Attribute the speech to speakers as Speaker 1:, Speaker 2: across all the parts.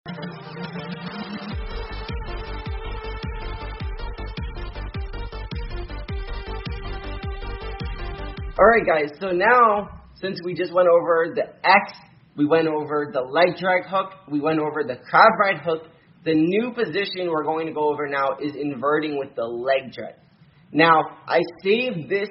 Speaker 1: Alright guys, so now, since we just went over the X, we went over the leg drag hook, we went over the crab ride hook, the new position we're going to go over now is inverting with the leg drag. Now, I saved this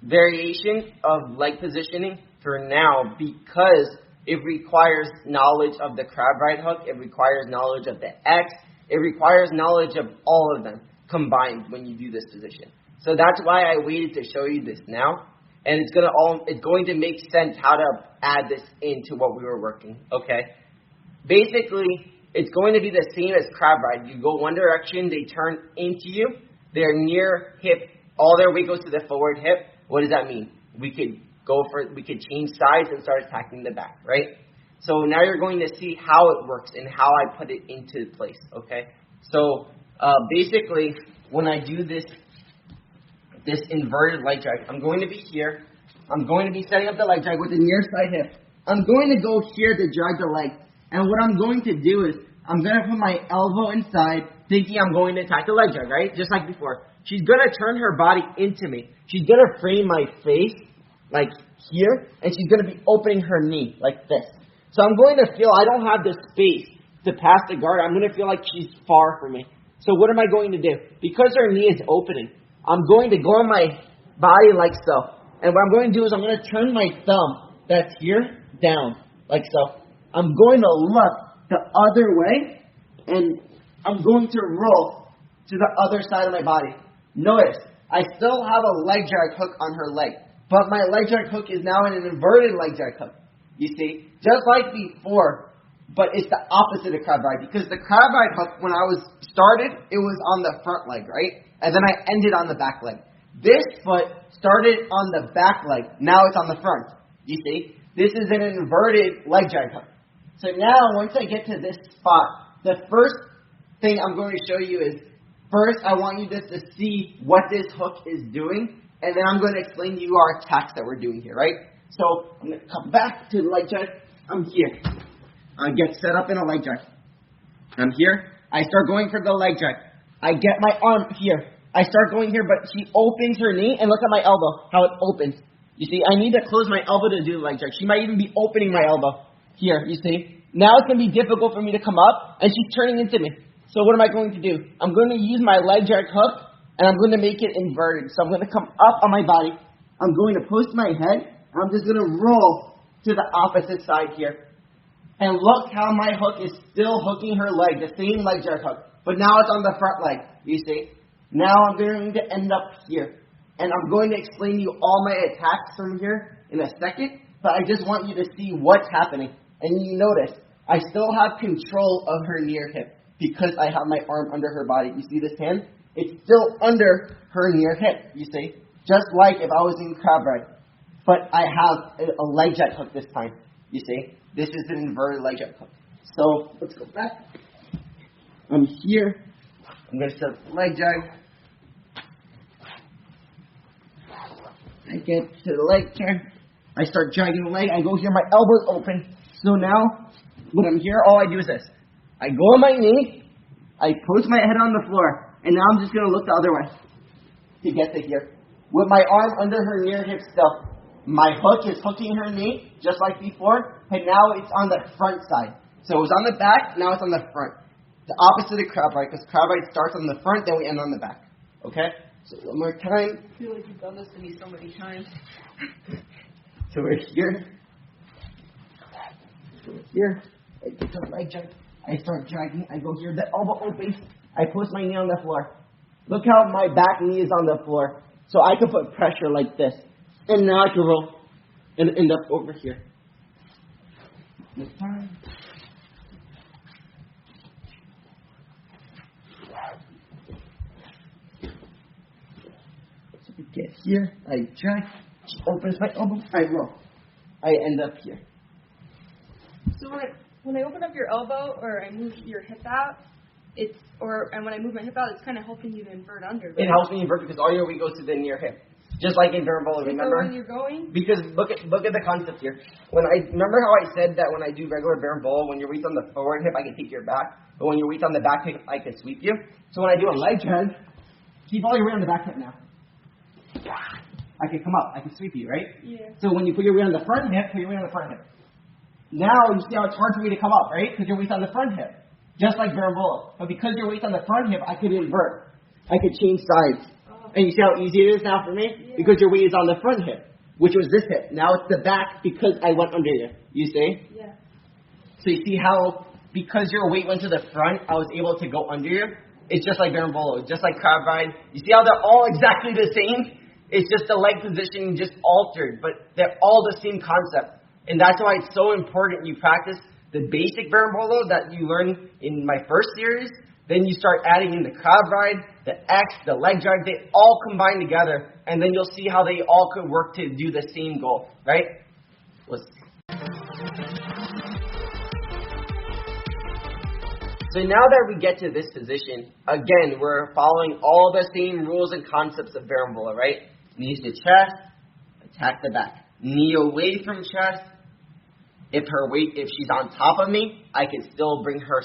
Speaker 1: variation of leg positioning for now because it requires knowledge of the crab ride hook, it requires knowledge of the X, it requires knowledge of all of them combined when you do this position. So that's why I waited to show you this now. And it's going to make sense how to add this into what we were working, okay? Basically, it's going to be the same as crab ride. You go one direction, they turn into you, they're near hip, all their weight goes to the forward hip. What does that mean? We could change sides and start attacking the back, right? So now you're going to see how it works and how I put it into place, okay? So basically, when I do this inverted leg drag, I'm going to be here. I'm going to be setting up the leg drag with the near side hip. I'm going to go here to drag the leg. And what I'm going to do is, I'm going to put my elbow inside, thinking I'm going to attack the leg drag, right? Just like before. She's going to turn her body into me. She's going to frame my face, like here, and she's going to be opening her knee, like this. So I'm going to feel I don't have the space to pass the guard. I'm going to feel like she's far from me. So what am I going to do? Because her knee is opening, I'm going to go on my body like so. And what I'm going to do is I'm going to turn my thumb that's here down, like so. I'm going to look the other way, and I'm going to roll to the other side of my body. Notice, I still have a leg drag hook on her leg, but my leg drag hook is now in an inverted leg drag hook. You see? Just like before, but it's the opposite of crab ride. Because the crab ride hook, when I was started, it was on the front leg, right? And then I ended on the back leg. This foot started on the back leg. Now it's on the front. You see? This is an inverted leg drag hook. So now, once I get to this spot, the first thing I'm going to show you is, first I want you just to see what this hook is doing, and then I'm going to explain to you our attacks that we're doing here, right? So, I'm going to come back to the leg drag. I'm here. I get set up in a leg drag. I'm here. I start going for the leg drag. I get my arm here. I start going here, but she opens her knee, and look at my elbow, how it opens. You see, I need to close my elbow to do the leg drag. She might even be opening my elbow. Here, you see. Now it's going to be difficult for me to come up, and she's turning into me. So what am I going to do? I'm going to use my leg drag hook, and I'm going to make it inverted. So I'm going to come up on my body. I'm going to post my head, and I'm just going to roll to the opposite side here. And look how my hook is still hooking her leg, the same leg drag hook. But now it's on the front leg, you see. Now I'm going to end up here. And I'm going to explain to you all my attacks from here in a second. But I just want you to see what's happening. And you notice, I still have control of her near hip because I have my arm under her body. You see this hand? It's still under her near hip, you see. Just like if I was in crab ride. But I have a leg drag hook this time, you see. This is an inverted leg drag hook. So, let's go back. I'm here. I'm going to start the leg drag. I get to the leg drag. I start dragging the leg. I go here. My elbow's open. So now, when I'm here, all I do is this. I go on my knee. I post my head on the floor. And now I'm just going to look the other way to get to here. With my arm under her near hip still. My hook is hooking her knee, just like before. And now it's on the front side. So it was on the back. Now it's on the front. The opposite of crab ride, because crab ride starts on the front, then we end on the back. Okay? So one more time. I feel like you've done this to me so many times. So we're here. So we're here. I get the leg drag. I start dragging. I go here. The elbow opens. I post my knee on the floor. Look how my back knee is on the floor. So I can put pressure like this. And now I can roll and end up over here. This time. Get here, I drag, she opens my elbow, I roll. I end up here.
Speaker 2: So when I open up your elbow or I move your hip out, and when I move my hip out, it's kind of helping you to invert under. Right?
Speaker 1: It helps me invert because all your weight goes to the near hip. Just like in berimbolo, remember?
Speaker 2: When you're going?
Speaker 1: Because look at the concept here. Remember how I said that when I do regular berimbolo, when your weight's on the forward hip, I can take your back, but when your weight's on the back hip, I can sweep you. So when I do a leg drag, keep all your weight on the back hip now. I can come up, I can sweep you, right?
Speaker 2: Yeah.
Speaker 1: So when you put your weight on the front hip, put your weight on the front hip. Now you see how it's hard for me to come up, right? Because your weight's on the front hip, just like berimbolo. But because your weight's on the front hip, I could invert. I could change sides. And you see how easy it is now for me?
Speaker 2: Yeah.
Speaker 1: Because your weight is on the front hip, which was this hip. Now it's the back because I went under you. You see?
Speaker 2: Yeah.
Speaker 1: So you see how, because your weight went to the front, I was able to go under you? It's just like berimbolo, just like crab ride. You see how they're all exactly the same? It's just the leg position just altered, but they're all the same concept. And that's why it's so important you practice the basic berimbolo that you learned in my first series. Then you start adding in the crab ride, the X, the leg drag. They all combine together, and then you'll see how they all could work to do the same goal, right? Let's see. So now that we get to this position, again, we're following all the same rules and concepts of berimbolo, right? Knees to chest, attack the back. Knee away from chest. If she's on top of me, I can still bring her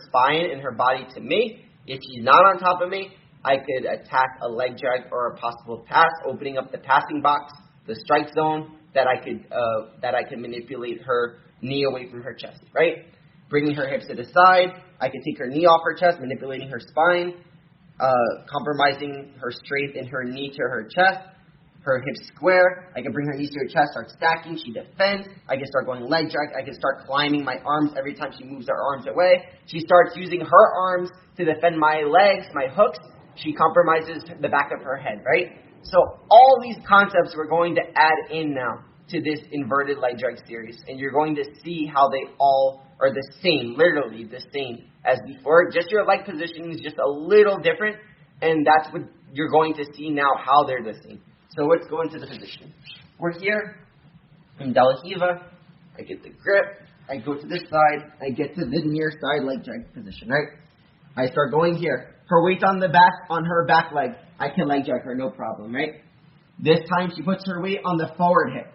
Speaker 1: spine and her body to me. If she's not on top of me, I could attack a leg drag or a possible pass, opening up the passing box, the strike zone, that I could manipulate her knee away from her chest, right? Bringing her hips to the side, I could take her knee off her chest, manipulating her spine, compromising her strength in her knee to her chest, her hips square. I can bring her knees to her chest, start stacking. She defends. I can start going leg drag. I can start climbing my arms every time she moves her arms away. She starts using her arms to defend my legs, my hooks. She compromises the back of her head, right? So all these concepts we're going to add in now to this inverted leg drag series. And you're going to see how they all are the same, literally the same as before. Just your leg positioning is just a little different. And that's what you're going to see now, how they're the same. So let's go into the position. We're here in De La Riva. I get the grip. I go to this side. I get to the near side leg drag position, right? I start going here. Her weight's on the back, on her back leg. I can leg drag her, no problem, right? This time she puts her weight on the forward hip.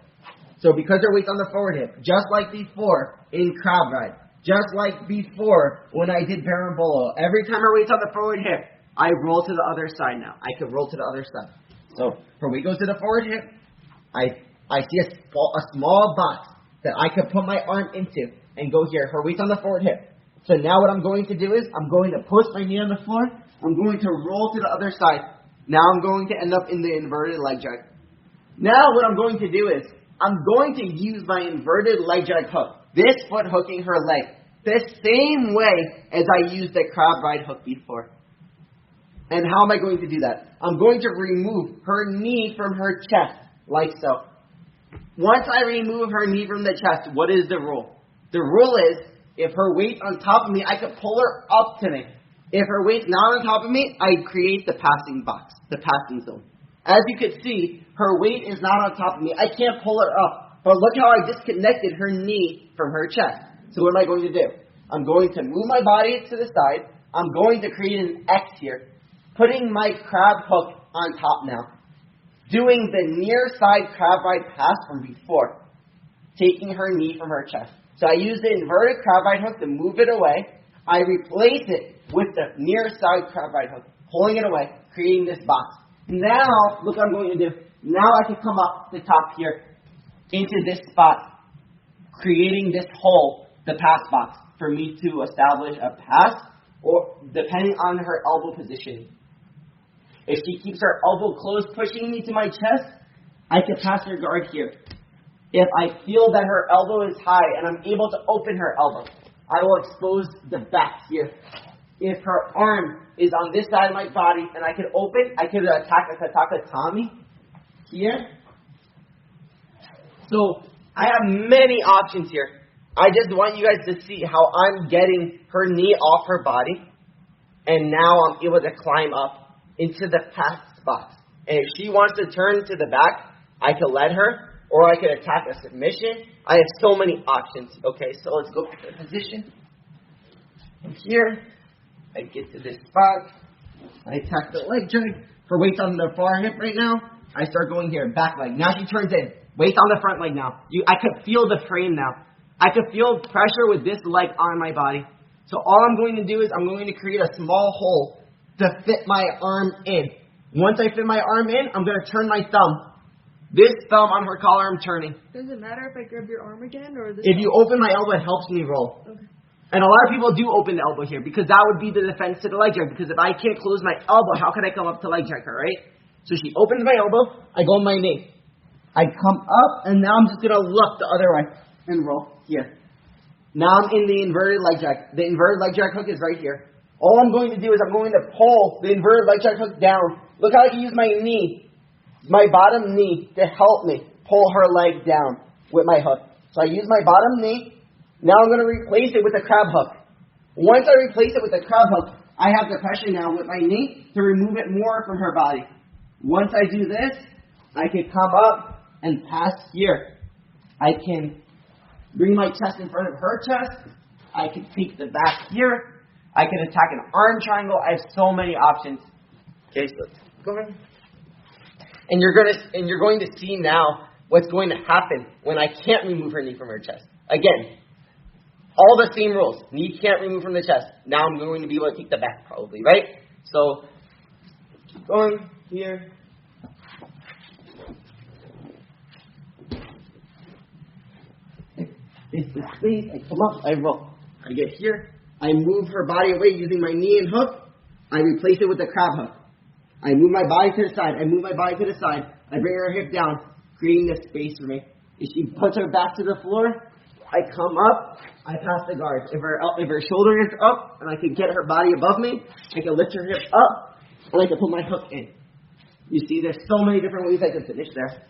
Speaker 1: So because her weight's on the forward hip, just like before in crab ride, just like before when I did berimbolo, every time her weight's on the forward hip, I roll to the other side now. I can roll to the other side. So her weight goes to the forward hip. I see a small box that I can put my arm into and go here. Her weight's on the forward hip. So now what I'm going to do is I'm going to push my knee on the floor. I'm going to roll to the other side. Now I'm going to end up in the inverted leg drag. Now what I'm going to do is I'm going to use my inverted leg drag hook. This foot hooking her leg. The same way as I used the crab ride hook before. And how am I going to do that? I'm going to remove her knee from her chest, like so. Once I remove her knee from the chest, what is the rule? The rule is, if her weight's on top of me, I can pull her up to me. If her weight's not on top of me, I create the passing box, the passing zone. As you can see, her weight is not on top of me. I can't pull her up. But look how I disconnected her knee from her chest. So what am I going to do? I'm going to move my body to the side. I'm going to create an X here. Putting my crab hook on top now. Doing the near side crab ride pass from before. Taking her knee from her chest. So I use the inverted crab ride hook to move it away. I replace it with the near side crab ride hook. Pulling it away. Creating this box. Now, look what I'm going to do. Now I can come up the top here. Into this spot. Creating this hole. The pass box. For me to establish a pass. Or depending on her elbow position. If she keeps her elbow closed, pushing me to my chest, I can pass her guard here. If I feel that her elbow is high and I'm able to open her elbow, I will expose the back here. If her arm is on this side of my body and I can open, I can attack a Kataka here. So I have many options here. I just want you guys to see how I'm getting her knee off her body. And now I'm able to climb up into the pass box. And if she wants to turn to the back, I can let her, or I can attack a submission. I have so many options. Okay, so let's go back to the position. From here, I get to this spot. I attack the leg drag. Her weight's on the far hip right now. I start going here, back leg. Now she turns in. Waist on the front leg now. I could feel the frame now. I could feel pressure with this leg on my body. So all I'm going to do is I'm going to create a small hole to fit my arm in. Once I fit my arm in, I'm going to turn my thumb. This thumb on her collar, I'm turning.
Speaker 2: Does it matter if I grab your arm again or this?
Speaker 1: If you open my elbow, it helps me roll.
Speaker 2: Okay.
Speaker 1: And a lot of people do open the elbow here because that would be the defense to the leg drag. Because if I can't close my elbow, how can I come up to leg drag her, right? So she opens my elbow, I go on my knee. I come up, and now I'm just going to look the other way and roll here. Now I'm in the inverted leg drag. The inverted leg drag hook is right here. All I'm going to do is I'm going to pull the inverted leg drag hook down. Look how I can use my knee, my bottom knee, to help me pull her leg down with my hook. So I use my bottom knee. Now I'm going to replace it with a crab hook. Once I replace it with a crab hook, I have the pressure now with my knee to remove it more from her body. Once I do this, I can come up and pass here. I can bring my chest in front of her chest. I can take the back here. I can attack an arm triangle. I have so many options. Okay, so go ahead. And you're going to see now what's going to happen when I can't remove her knee from her chest. Again, all the same rules. Knee can't remove from the chest. Now I'm going to be able to take the back probably, right? So, keep going here. It's the space. I come up, I roll. I get here. I move her body away using my knee and hook. I replace it with a crab hook. I move my body to the side. I move my body to the side. I bring her hip down, creating this space for me. If she puts her back to the floor, I come up, I pass the guard. If her shoulder is up and I can get her body above me, I can lift her hip up and I can put my hook in. You see, there's so many different ways I can finish there.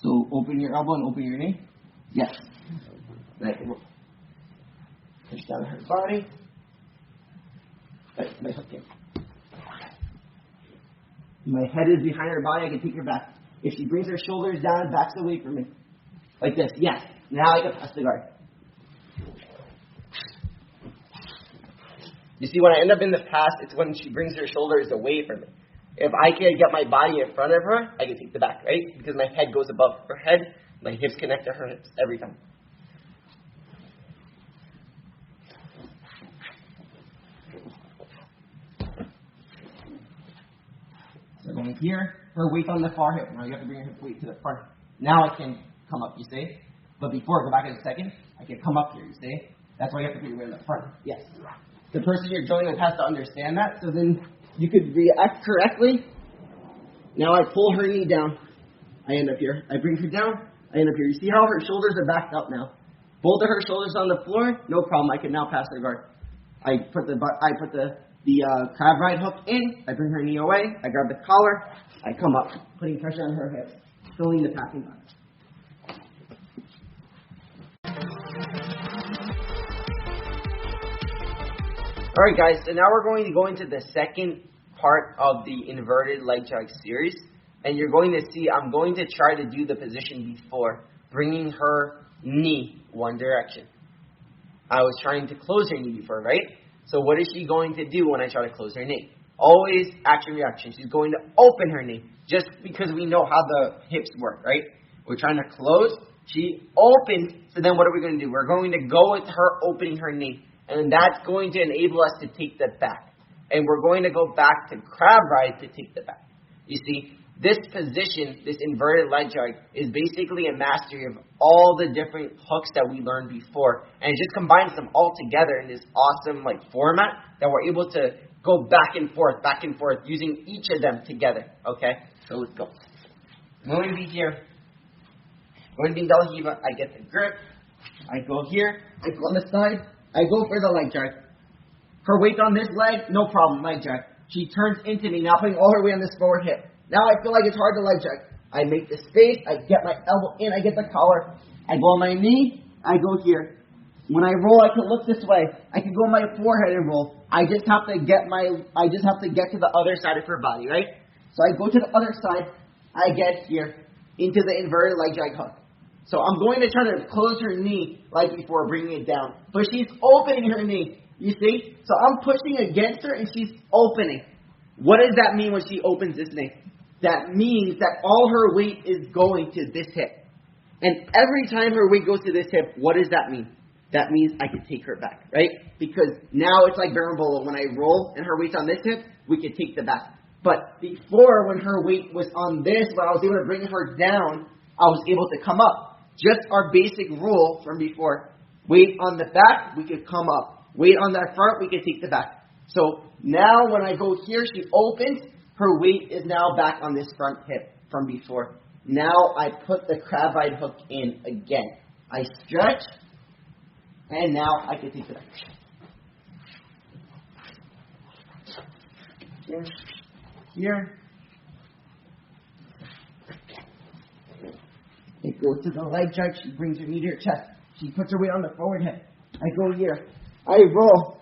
Speaker 1: So open your elbow and open your knee. Yes. Right. Push down her body. Right, my hook in. My head is behind her body. I can take her back. If she brings her shoulders down and backs away from me, like this. Yes. Now I can pass the guard. You see, when I end up in the pass, it's when she brings her shoulders away from me. If I can get my body in front of her, I can take the back, right? Because my head goes above her head, my hips connect to her hips every time. So going here, her weight on the far hip. Now you have to bring her weight to the front. Now I can come up, you see? But before, go back in a second, I can come up here, you see? That's why you have to put your weight in the front. Yes. The person you're joining with has to understand that, so then you could react correctly. Now I pull her knee down. I end up here. I bring her down. I end up here. You see how her shoulders are backed up now? Both of her shoulders on the floor. No problem. I can now pass her guard. I put the crab ride hook in. I bring her knee away. I grab the collar. I come up, putting pressure on her hips, filling the packing box. All right, guys. So now we're going to go into the second part of the inverted leg drag series, and you're going to see I'm going to try to do the position before, bringing her knee one direction. I was trying to close her knee before, right? So what is she going to do when I try to close her knee? Always action reaction. She's going to open her knee, just because we know how the hips work, right? We're trying to close. She opens. So then what are we going to do? We're going to go with her opening her knee, and that's going to enable us to take the back. And we're going to go back to crab ride to take the back. You see, this position, this inverted leg drag, is basically a mastery of all the different hooks that we learned before. And it just combines them all together in this awesome format that we're able to go back and forth, using each of them together. Okay? So let's go. I'm going to be here. I'm going to be in Del Hiva. I get the grip. I go here. I go on the side. I go for the leg drag. Her weight on this leg, no problem, leg drag. She turns into me, now putting all her weight on this forward hip. Now I feel like it's hard to leg drag. I make the space, I get my elbow in, I get the collar. I go on my knee, I go here. When I roll, I can look this way. I can go on my forehead and roll. I just have to get to the other side of her body, right? So I go to the other side, I get here into the inverted leg drag hook. So I'm going to try to close her knee like before, bringing it down. But she's opening her knee. You see? So I'm pushing against her and she's opening. What does that mean when she opens this knee? That means that all her weight is going to this hip. And every time her weight goes to this hip, what does that mean? That means I can take her back, right? Because now it's like berimbolo. When I roll and her weight's on this hip, we can take the back. But before, when her weight was on this, when I was able to bring her down, I was able to come up. Just our basic rule from before. Weight on the back, we could come up. Weight on that front, we can take the back. So now when I go here, she opens. Her weight is now back on this front hip from before. Now I put the crab ride hook in again. I stretch, and now I can take the back. Here. It goes to the leg drag. She brings her knee to her chest. She puts her weight on the forward hip. I go here. I roll.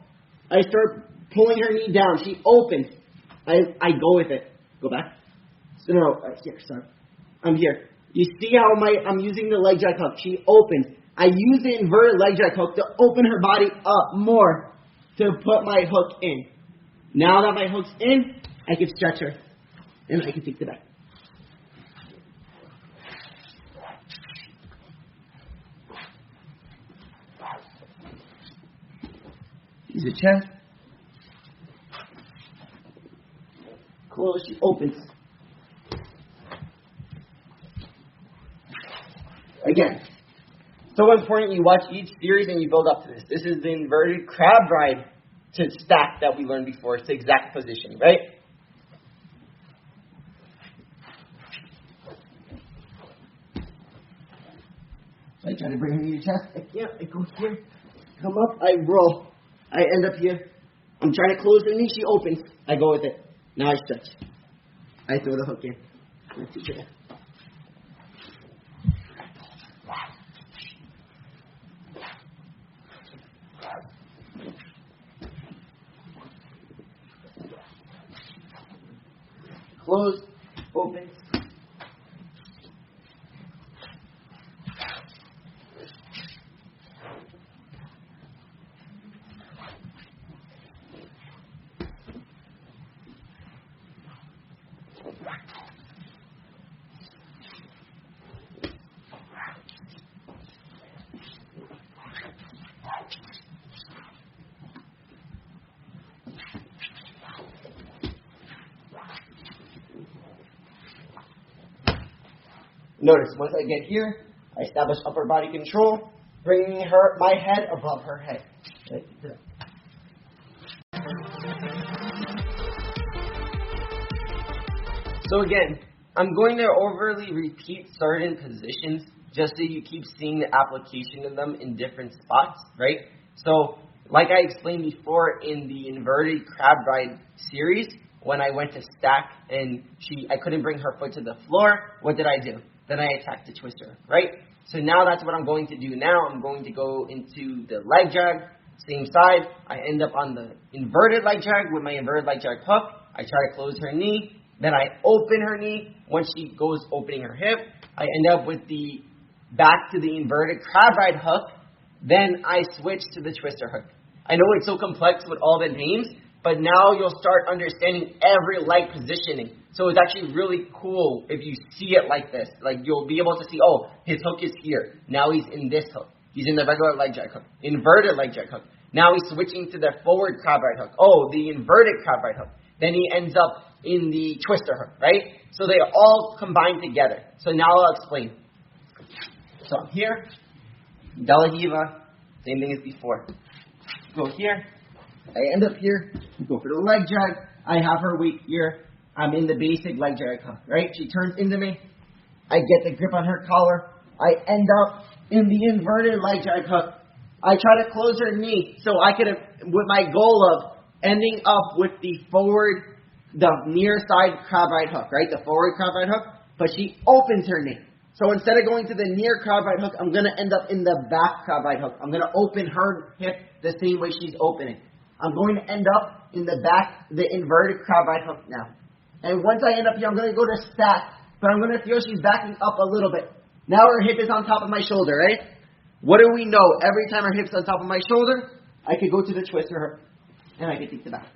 Speaker 1: I start pulling her knee down. She opens. I go with it. Go back. No, here, sorry. I'm here. You see how I'm using the leg drag hook. She opens. I use the inverted leg drag hook to open her body up more to put my hook in. Now that my hook's in, I can stretch her. And I can take the back. Use the chest. Close. She opens. Again. So important you watch each series and you build up to this. This is the inverted crab ride to stack that we learned before. It's the exact position, right? So I try to bring her to your chest. I can't. I go here. Come up. I roll. I end up here. I'm trying to close her knee. She opens. I go with it. Now I stretch. I throw the hook in. Close. Opens. Notice, once I get here, I establish upper body control, bringing my head above her head. Right there. So again, I'm going to overly repeat certain positions just so you keep seeing the application of them in different spots, right? So, like I explained before in the inverted crab ride series, when I went to stack and I couldn't bring her foot to the floor, what did I do? Then I attacked the twister, right? So now that's what I'm going to do now. I'm going to go into the leg drag, same side. I end up on the inverted leg drag with my inverted leg drag hook. I try to close her knee. Then I open her knee. Once she goes opening her hip, I end up with the back to the inverted crab ride hook. Then I switch to the twister hook. I know it's so complex with all the names, but now you'll start understanding every leg positioning. So it's actually really cool if you see it like this. Like you'll be able to see, oh, his hook is here. Now he's in this hook. He's in the regular leg drag hook. Inverted leg drag hook. Now he's switching to the forward crab ride hook. Oh, the inverted crab ride hook. Then he ends up in the twister hook, right? So they all combine together. So now I'll explain. So I'm here, De La Riva, same thing as before. Go here, I end up here, go for the leg drag, I have her weight here, I'm in the basic leg drag hook, right? She turns into me, I get the grip on her collar, I end up in the inverted leg drag hook. I try to close her knee so I could, with my goal of ending up with the near side crab ride hook, right? The forward crab ride hook, but she opens her knee. So instead of going to the near crab ride hook, I'm going to end up in the back crab ride hook. I'm going to open her hip the same way she's opening. I'm going to end up in the back, the inverted crab ride hook now. And once I end up here, I'm going to go to stack, but I'm going to feel she's backing up a little bit. Now her hip is on top of my shoulder, right? What do we know? Every time her hip's on top of my shoulder, I could go to the twister and I could take the back.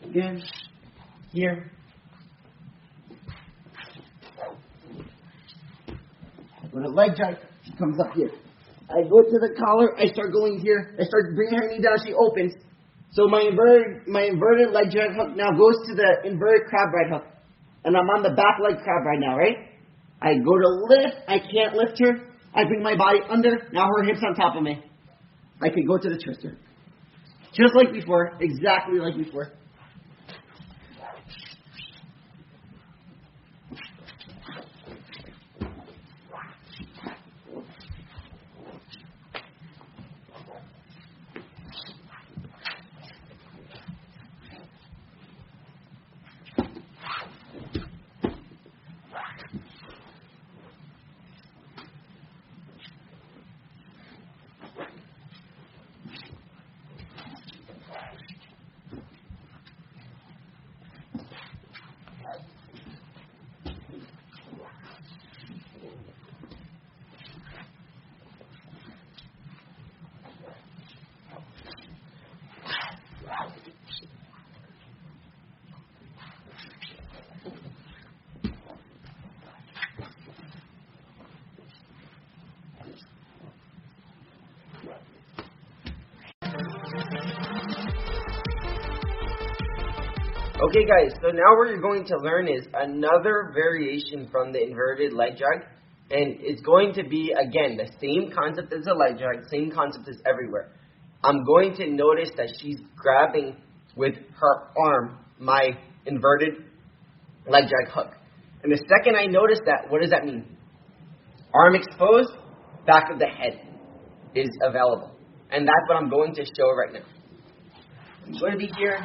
Speaker 1: Again, here. With a leg drag, she comes up here. I go to the collar, I start going here, I start bringing her knee down, she opens. So my inverted leg drag hook now goes to the inverted crab ride hook. And I'm on the back leg crab right now, right? I go to lift, I can't lift her. I bring my body under, now her hip's on top of me. I can go to the twister. Just like before, exactly like before. Okay guys, so now what you're going to learn is another variation from the inverted leg drag, and it's going to be, again, the same concept as the leg drag, same concept as everywhere. I'm going to notice that she's grabbing with her arm my inverted leg drag hook. And the second I notice that, what does that mean? Arm exposed, back of the head is available. And that's what I'm going to show right now. I'm going to be here.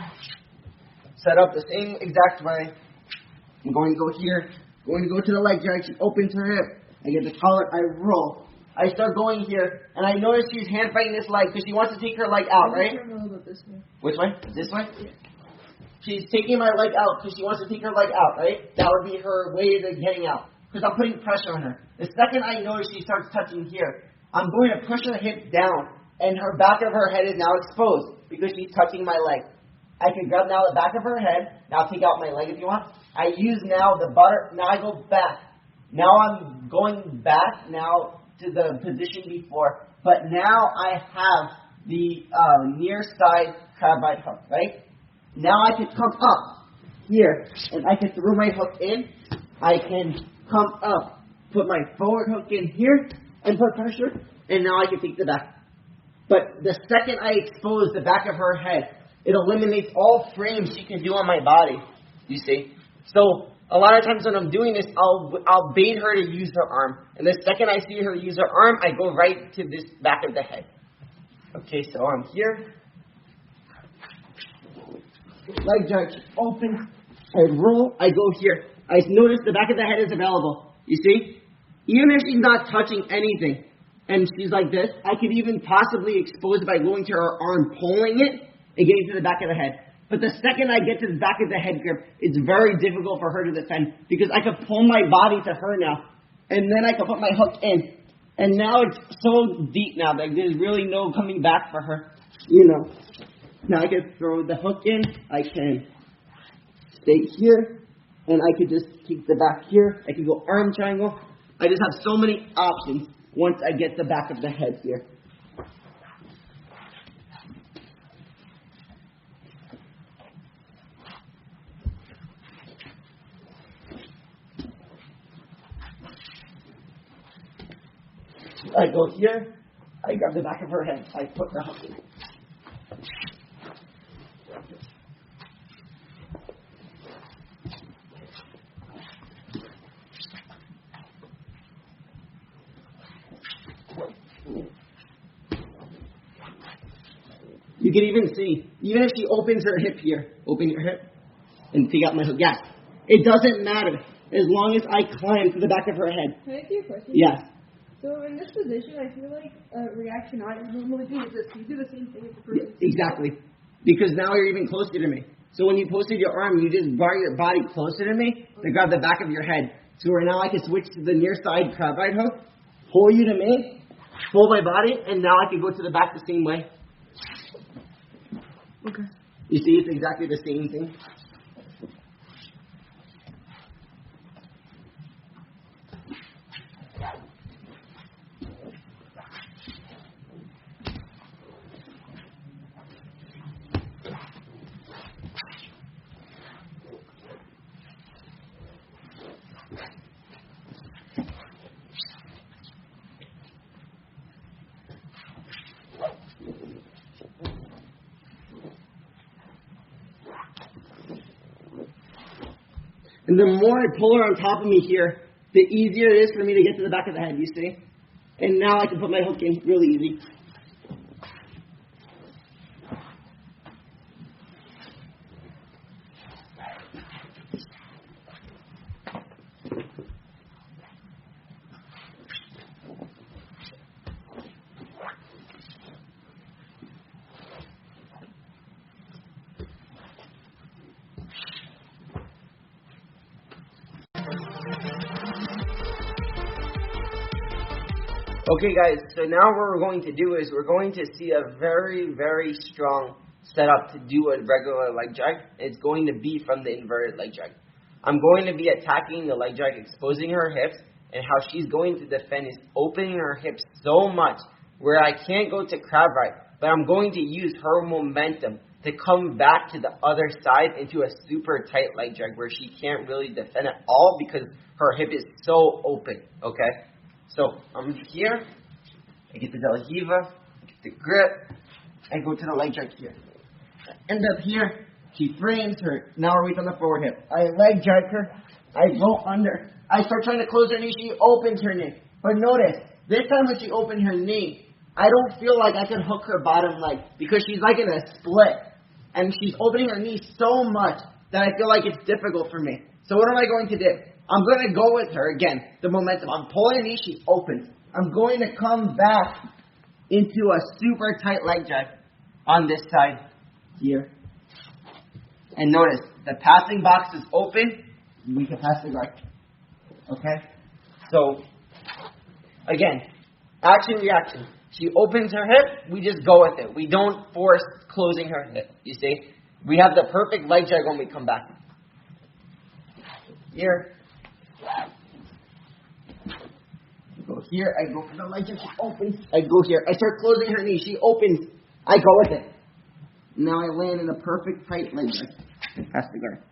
Speaker 1: Set up the same exact way. I'm going to go here, going to go to the leg drag, she opens her hip. I get the collar, I roll. I start going here, and I notice she's hand fighting this leg because she wants to take her leg out, right?
Speaker 2: This way.
Speaker 1: Which way? This way? Yeah. She's taking my leg out because she wants to take her leg out, right? That would be her way of getting out because I'm putting pressure on her. The second I notice she starts touching here, I'm going to push her hip down, and her back of her head is now exposed because she's touching my leg. I can grab now the back of her head. Now take out my leg if you want. I use now the butter. Now I go back. Now I'm going back now to the position before. But now I have the near side crab ride hook, right? Now I can come up here. And I can throw my hook in. I can come up. Put my forward hook in here. And put pressure. And now I can take the back. But the second I expose the back of her head, it eliminates all frames she can do on my body, you see. So a lot of times when I'm doing this, I'll bait her to use her arm. And the second I see her use her arm, I go right to this back of the head. Okay, so I'm here. Leg drag open. I roll. I go here. I notice the back of the head is available. You see? Even if she's not touching anything, and she's like this, I could even possibly expose it by going to her arm, pulling it, and getting to the back of the head. But the second I get to the back of the head grip, it's very difficult for her to defend because I can pull my body to her now, and then I can put my hook in. And now it's so deep now that there's really no coming back for her, you know. Now I can throw the hook in, I can stay here, and I could just keep the back here. I can go arm triangle. I just have so many options once I get the back of the head here. I go here. I grab the back of her head. I put the hook in. You can even see, even if she opens her hip here, open your hip and take out my hook. Yes, it doesn't matter as long as I climb to the back of her head.
Speaker 2: Can I ask you a question?
Speaker 1: Yes.
Speaker 2: So in this position, I feel like a reaction I normally do is this. You do the same thing as the person.
Speaker 1: Exactly. Because now you're even closer to me. So when you posted your arm, you just brought your body closer to me to grab the back of your head. So where now I can switch to the near side crab ride hook, pull you to me, pull my body, and now I can go to the back the same way.
Speaker 2: Okay.
Speaker 1: You see, it's exactly the same thing. And the more I pull her on top of me here, the easier it is for me to get to the back of the head, you see? And now I can put my hook in really easy. Okay guys, so now what we're going to do is we're going to see a very, very strong setup to do a regular leg drag. It's going to be from the inverted leg drag. I'm going to be attacking the leg drag, exposing her hips, and how she's going to defend is opening her hips so much where I can't go to crab ride, but I'm going to use her momentum to come back to the other side into a super tight leg drag where she can't really defend at all because her hip is so open, okay? So I'm here, I get the De La Riva, I get the grip, I go to the leg drag here. I end up here, she frames her, now her weight's on the forward hip. I leg drag her, I go under, I start trying to close her knee, she opens her knee. But notice, this time when she opened her knee, I don't feel like I can hook her bottom leg because she's like in a split. And she's opening her knee so much that I feel like it's difficult for me. So what am I going to do? I'm going to go with her again, the momentum. I'm pulling her knee, she opens. I'm going to come back into a super tight leg drag on this side here. And notice, the passing box is open. We can pass the guard. Okay? So, again, action, reaction. She opens her hip, we just go with it. We don't force closing her hip, you see? We have the perfect leg drag when we come back. Here. Go here, I go for the leg drag, she opens. I go here, I start closing her knee, she opens. I go with it. Now I land in a perfect tight leg drag. Pass the guard.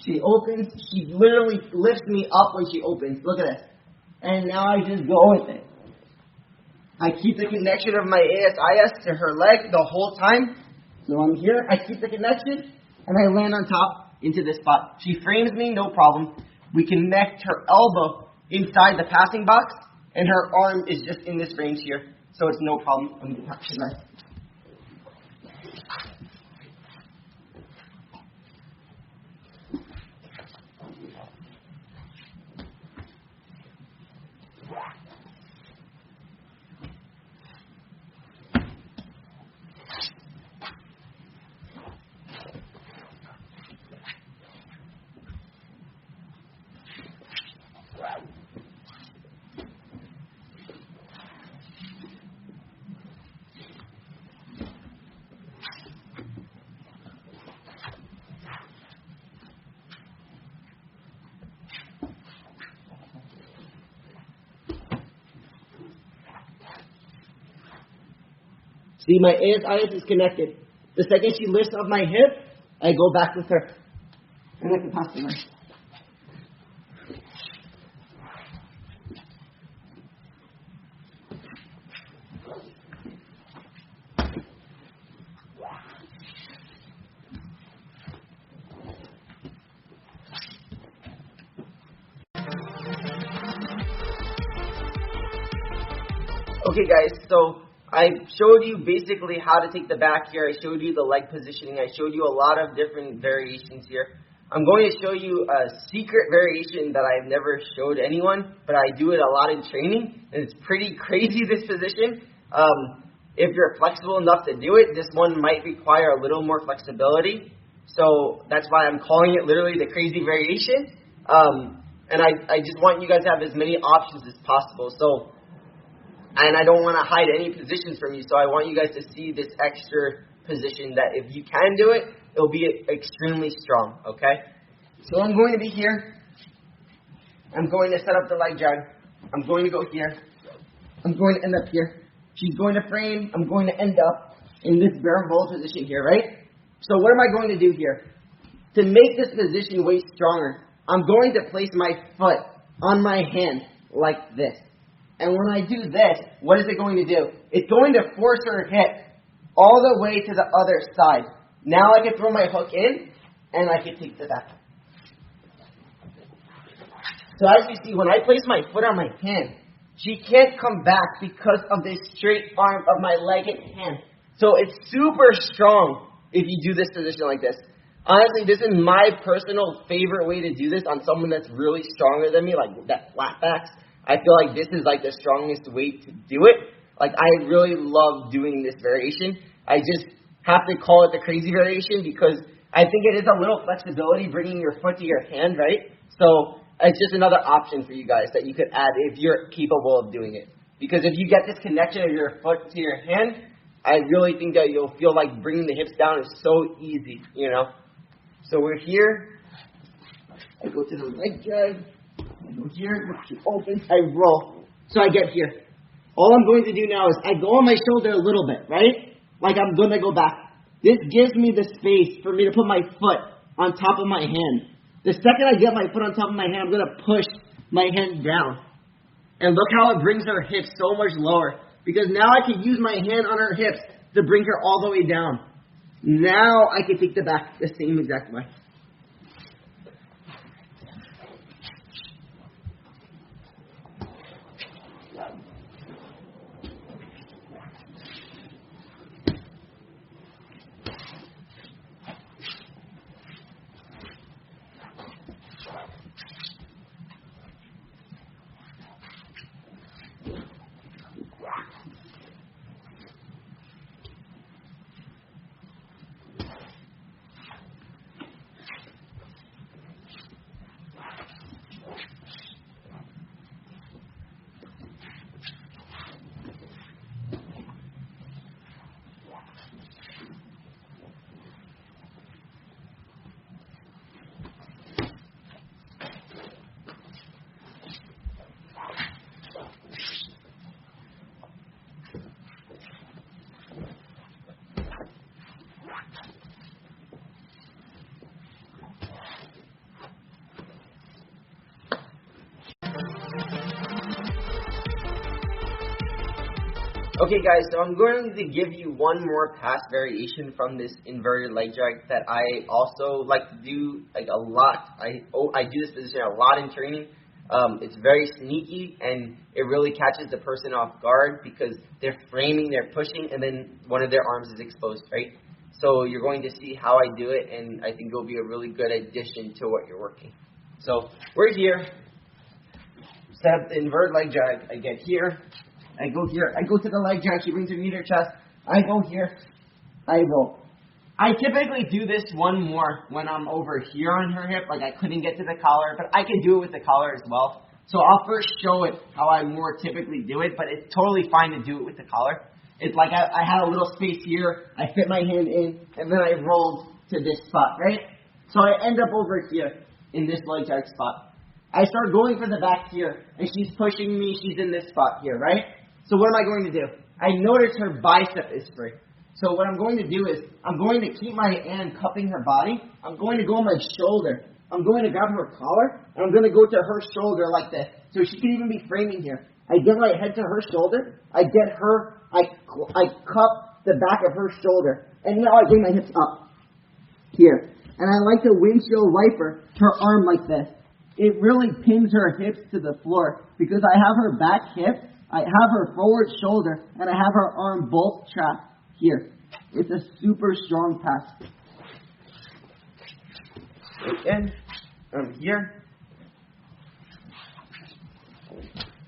Speaker 1: She opens, she literally lifts me up when she opens. Look at this. And now I just go with it. I keep the connection of my ASIS to her leg the whole time. So I'm here, I keep the connection, and I land on top into this spot. She frames me, no problem. We connect her elbow inside the passing box, and her arm is just in this range here. So it's no problem. I'm going to touch it right. See, my ASIS is connected. The second she lifts up my hip, I go back with her. And I can pass the leg. Okay guys, so I showed you basically how to take the back here. I showed you the leg positioning. I showed you a lot of different variations here. I'm going to show you a secret variation that I've never showed anyone, but I do it a lot in training, and it's pretty crazy, this position. If you're flexible enough to do it, this one might require a little more flexibility. So that's why I'm calling it literally the crazy variation. And I just want you guys to have as many options as possible. And I don't want to hide any positions from you, so I want you guys to see this extra position that if you can do it, it'll be extremely strong, okay? So I'm going to be here. I'm going to set up the leg drag. I'm going to go here. I'm going to end up here. She's going to frame. I'm going to end up in this bare roll position here, right? So what am I going to do here? To make this position way stronger, I'm going to place my foot on my hand like this. And when I do this, what is it going to do? It's going to force her hip all the way to the other side. Now I can throw my hook in, and I can take the back. So as you see, when I place my foot on my hand, she can't come back because of this straight arm of my leg and hand. So it's super strong if you do this position like this. Honestly, this is my personal favorite way to do this on someone that's really stronger than me, like that flat backs. I feel like this is like the strongest way to do it. Like I really love doing this variation. I just have to call it the crazy variation because I think it is a little flexibility bringing your foot to your hand, right? So it's just another option for you guys that you could add if you're capable of doing it. Because if you get this connection of your foot to your hand, I really think that you'll feel like bringing the hips down is so easy, you know? So we're here. I go to the leg drag. I go here, she opens, I roll. So I get here. All I'm going to do now is I go on my shoulder a little bit, right? Like I'm going to go back. This gives me the space for me to put my foot on top of my hand. The second I get my foot on top of my hand, I'm going to push my hand down. And look how it brings her hips so much lower. Because now I can use my hand on her hips to bring her all the way down. Now I can take the back the same exact way. Okay guys, so I'm going to give you one more pass variation from this inverted leg drag that I also like to do like a lot. I do this position a lot in training. It's very sneaky and it really catches the person off guard because they're framing, they're pushing, and then one of their arms is exposed, right? So you're going to see how I do it, and I think it'll be a really good addition to what you're working. So we're here. Set up the inverted leg drag. I get here. I go here. I go to the leg drag. She brings her knee to her chest. I go here. I roll. I typically do this one more when I'm over here on her hip. Like I couldn't get to the collar, but I can do it with the collar as well. So I'll first show it how I more typically do it, but it's totally fine to do it with the collar. It's like I had a little space here. I fit my hand in, and then I rolled to this spot, right? So I end up over here in this leg drag spot. I start going for the back here, and she's pushing me. She's in this spot here, right? So what am I going to do? I notice her bicep is free. So what I'm going to do is, I'm going to keep my hand cupping her body. I'm going to go on my shoulder. I'm going to grab her collar, and I'm going to go to her shoulder like this. So she can even be framing here. I get my head to her shoulder. I cup the back of her shoulder. And now I bring my hips up here. And I like to windshield wiper her arm like this. It really pins her hips to the floor because I have her back hip, I have her forward shoulder, and I have her arm both trapped here. It's a super strong pass. Again, here.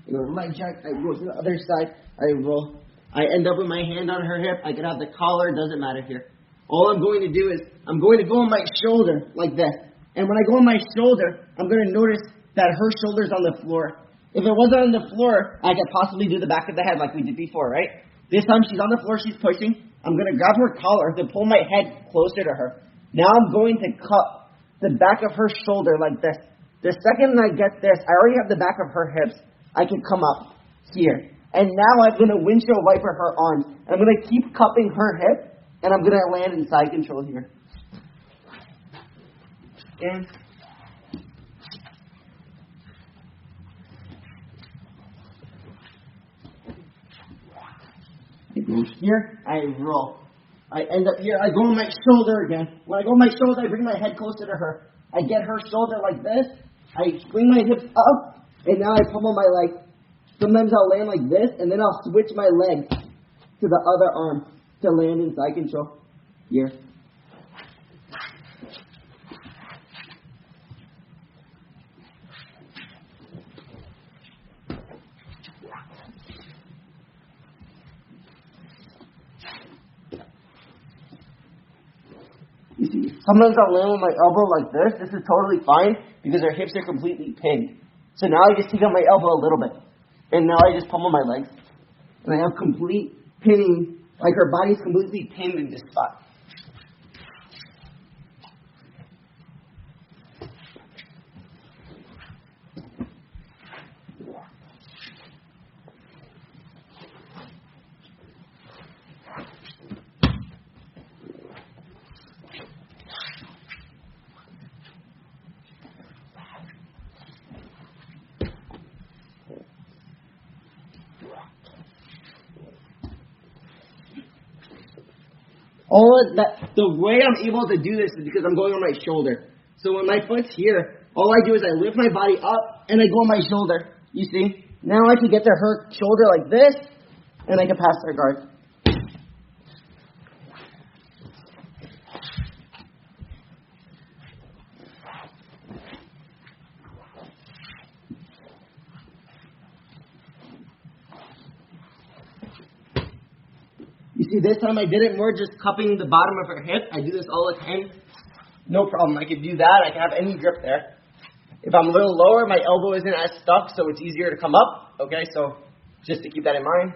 Speaker 1: Leg jack, I roll to the other side, I roll. I end up with my hand on her hip, I can have the collar, doesn't matter here. All I'm going to do is, I'm going to go on my shoulder like this. And when I go on my shoulder, I'm going to notice that her shoulder's on the floor. If it wasn't on the floor, I could possibly do the back of the head like we did before, right? This time she's on the floor, she's pushing. I'm going to grab her collar to pull my head closer to her. Now I'm going to cup the back of her shoulder like this. The second I get this, I already have the back of her hips. I can come up here. And now I'm going to windshield wiper her arms. And I'm going to keep cupping her hip, and I'm going to land in side control here. And I go here, I roll. I end up here, I go on my shoulder again. When I go on my shoulder, I bring my head closer to her. I get her shoulder like this. I bring my hips up, and now I pummel my leg. Sometimes I'll land like this, and then I'll switch my leg to the other arm to land in side control. Here. You see, sometimes I'll land with my elbow like this. This is totally fine because her hips are completely pinned. So now I just take out my elbow a little bit. And now I just pummel my legs. And I have complete pinning, like her body's completely pinned in this spot. The way I'm able to do this is because I'm going on my shoulder. So when my foot's here, all I do is I lift my body up and I go on my shoulder. You see? Now I can get to her shoulder like this, and I can pass her guard. You see, this time I did it more just cupping the bottom of her hip. I do this all the time. No problem. I could do that. I can have any grip there. If I'm a little lower, my elbow isn't as stuck, so it's easier to come up. Okay, so just to keep that in mind.